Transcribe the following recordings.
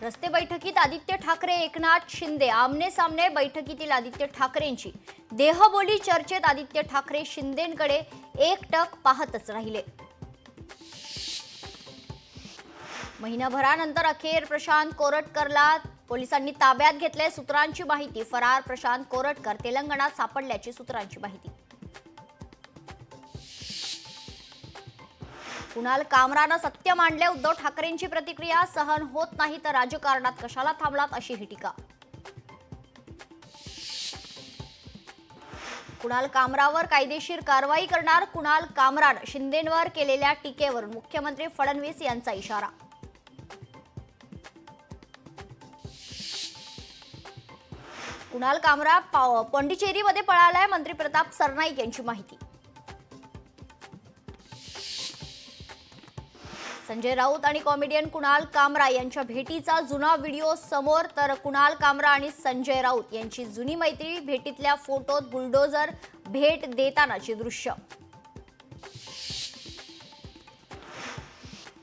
रस्ते बैठकीत आदित्य ठाकरे एकनाथ शिंदे आमने सामने बैठकीतील आदित्य ठाकरेंची देहबोली चर्चेत आदित्य ठाकरे शिंदेंकडे एकटक पाहतच राहिले। महिनाभरानंतर अखेर प्रशांत कोरटकरला पोलिसांनी ताब्यात घेतले। सूत्रांची माहिती, फरार प्रशांत कोरटकर तेलंगणात सापडल्याची सूत्रांची माहिती। कुणाल कामरानं सत्य मांडले। उद्धव ठाकरेंची प्रतिक्रिया, सहन होत नाही तर राजकारणात कशाला थांबलात अशी ही टीका। कुणाल कामरावर कायदेशीर कारवाई करणार। कुणाल कामरान शिंदेंवर केलेल्या टीकेवरून मुख्यमंत्री फडणवीस यांचा इशारा। कुणाल कामरा पाँडिचेरीमध्ये पळालाय। मंत्री प्रताप सरनाईक यांची माहिती। संजय राऊत आणि कॉमेडियन कुणाल कामरा यांच्या भेटीचा जुना व्हिडिओ समोर, तर कुणाल कामरा आणि संजय राऊत यांची जुनी मैत्री, भेटीतल्या फोटोत बुलडोझर भेट देतानाची दृश्य।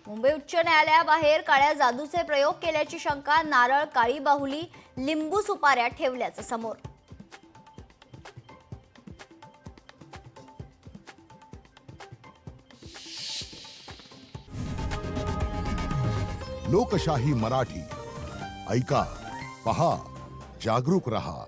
मुंबई उच्च न्यायालयाबाहेर काळ्या जादूचे प्रयोग केल्याची शंका। नारळ, काळी बाहुली, लिंबू सुपाऱ्या ठेवल्याचं समोर। लोकशाही मराठी ऐका, पहा, जागरूक रहा।